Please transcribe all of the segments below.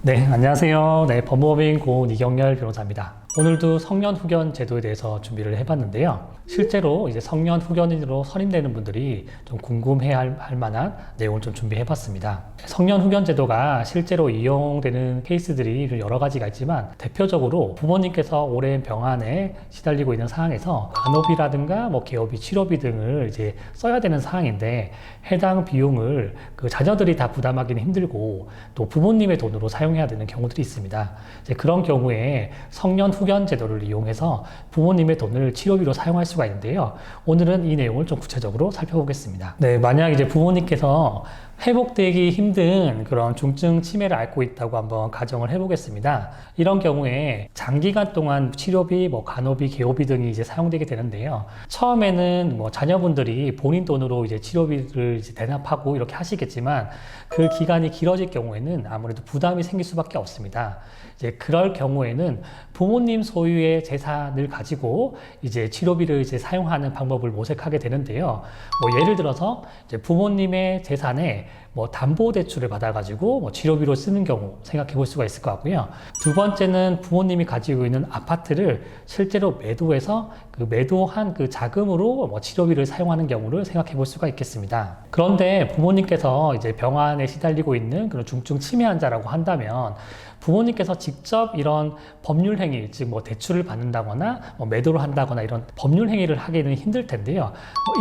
네, 안녕하세요. 네, 법무법인 고은 이경렬 변호사입니다. 오늘도 성년 후견 제도에 대해서 준비를 해봤는데요. 실제로 이제 성년 후견인으로 선임되는 분들이 좀 궁금해 할 만한 내용을 좀 준비해봤습니다. 성년 후견 제도가 실제로 이용되는 케이스들이 여러 가지가 있지만 대표적으로 부모님께서 오랜 병환에 시달리고 있는 상황에서 간호비라든가 개호비, 치료비 등을 이제 써야 되는 상황인데 해당 비용을 그 자녀들이 다 부담하기는 힘들고 또 부모님의 돈으로 사용해야 되는 경우들이 있습니다. 이제 그런 경우에 성년 후견 제도를 이용해서 부모님의 돈을 치료비로 사용할 수가 있는데요. 오늘은 이 내용을 좀 구체적으로 살펴보겠습니다. 네, 만약 이제 부모님께서 회복되기 힘든 그런 중증 치매를 앓고 있다고 한번 가정을 해보겠습니다. 이런 경우에 장기간 동안 치료비, 간호비, 개호비 등이 이제 사용되게 되는데요. 처음에는 자녀분들이 본인 돈으로 이제 치료비를 이제 대납하고 이렇게 하시겠지만 그 기간이 길어질 경우에는 아무래도 부담이 생길 수밖에 없습니다. 이제 그럴 경우에는 부모님 소유의 재산을 가지고 이제 치료비를 이제 사용하는 방법을 모색하게 되는데요. 예를 들어서 이제 부모님의 재산에 담보대출을 받아가지고 치료비로 쓰는 경우 생각해 볼 수가 있을 것 같고요. 두 번째는 부모님이 가지고 있는 아파트를 실제로 매도해서 그 매도한 그 자금으로 치료비를 사용하는 경우를 생각해 볼 수가 있겠습니다. 그런데 부모님께서 이제 병환에 시달리고 있는 그런 중증 치매 환자라고 한다면 부모님께서 직접 이런 법률 행위, 즉 대출을 받는다거나 매도를 한다거나 이런 법률 행위를 하기는 힘들 텐데요.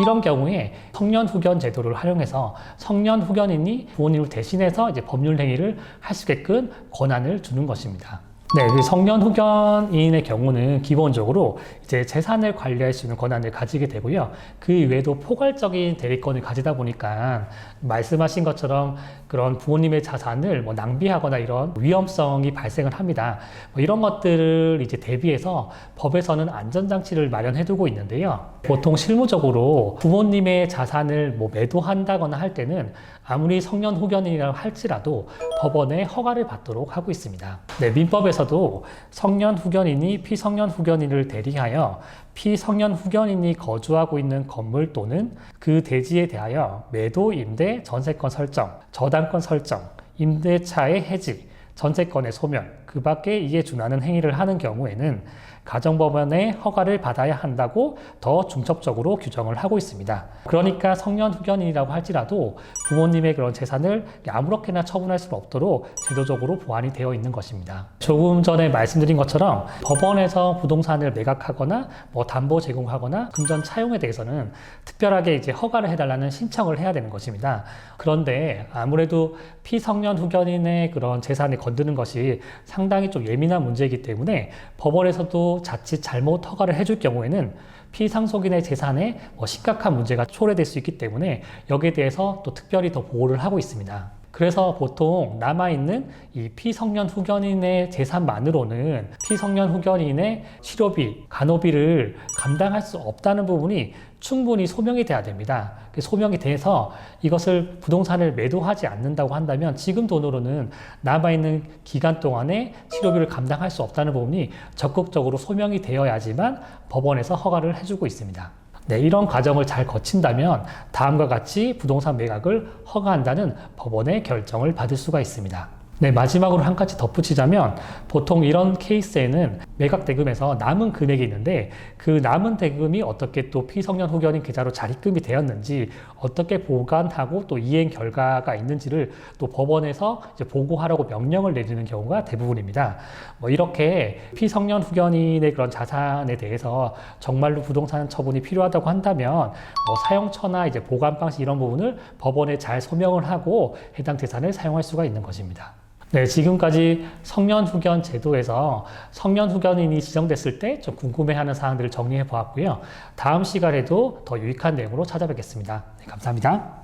이런 경우에 성년 후견 제도를 활용해서 성년 후견인이 부모님을 대신해서 이제 법률 행위를 할 수 있게끔 권한을 주는 것입니다. 네, 그 성년 후견인의 경우는 기본적으로 이제 재산을 관리할 수 있는 권한을 가지게 되고요. 그 이외에도 포괄적인 대리권을 가지다 보니까 말씀하신 것처럼 그런 부모님의 자산을 낭비하거나 이런 위험성이 발생을 합니다. 이런 것들을 이제 대비해서 법에서는 안전장치를 마련해 두고 있는데요. 보통 실무적으로 부모님의 자산을 매도한다거나 할 때는 아무리 성년 후견인이라고 할지라도 법원의 허가를 받도록 하고 있습니다. 네, 민법에서도 성년 후견인이 피성년 후견인을 대리하여 피성년 후견인이 거주하고 있는 건물 또는 그 대지에 대하여 매도, 임대, 전세권 설정, 저당권 설정, 임대차의 해지, 전세권의 소멸, 그 밖에 이에 준하는 행위를 하는 경우에는 가정법원의 허가를 받아야 한다고 더 중첩적으로 규정을 하고 있습니다. 그러니까 성년 후견인이라고 할지라도 부모님의 그런 재산을 아무렇게나 처분할 수 없도록 제도적으로 보완이 되어 있는 것입니다. 조금 전에 말씀드린 것처럼 법원에서 부동산을 매각하거나 담보 제공하거나 금전 차용에 대해서는 특별하게 이제 허가를 해달라는 신청을 해야 되는 것입니다. 그런데 아무래도 피성년 후견인의 그런 재산을 건드는 것이 상당히 좀 예민한 문제이기 때문에 법원에서도 자칫 잘못 허가를 해줄 경우에는 피상속인의 재산에 심각한 문제가 초래될 수 있기 때문에 여기에 대해서 또 특별히 더 보호를 하고 있습니다. 그래서 보통 남아있는 이 피성년 후견인의 재산만으로는 피성년 후견인의 치료비, 간호비를 감당할 수 없다는 부분이 충분히 소명이 돼야 됩니다. 소명이 돼서 이것을 부동산을 매도하지 않는다고 한다면 지금 돈으로는 남아있는 기간 동안에 치료비를 감당할 수 없다는 부분이 적극적으로 소명이 되어야지만 법원에서 허가를 해주고 있습니다. 네, 이런 과정을 잘 거친다면 다음과 같이 부동산 매각을 허가한다는 법원의 결정을 받을 수가 있습니다. 네, 마지막으로 한 가지 덧붙이자면 보통 이런 케이스에는 매각 대금에서 남은 금액이 있는데 그 남은 대금이 어떻게 또 피성년 후견인 계좌로 자립금이 되었는지 어떻게 보관하고 또 이행 결과가 있는지를 또 법원에서 이제 보고하라고 명령을 내리는 경우가 대부분입니다. 이렇게 피성년 후견인의 그런 자산에 대해서 정말로 부동산 처분이 필요하다고 한다면 사용처나 이제 보관 방식 이런 부분을 법원에 잘 소명을 하고 해당 재산을 사용할 수가 있는 것입니다. 네, 지금까지 성년 후견 제도에서 성년 후견인이 지정됐을 때 좀 궁금해하는 사항들을 정리해 보았고요. 다음 시간에도 더 유익한 내용으로 찾아뵙겠습니다. 네, 감사합니다.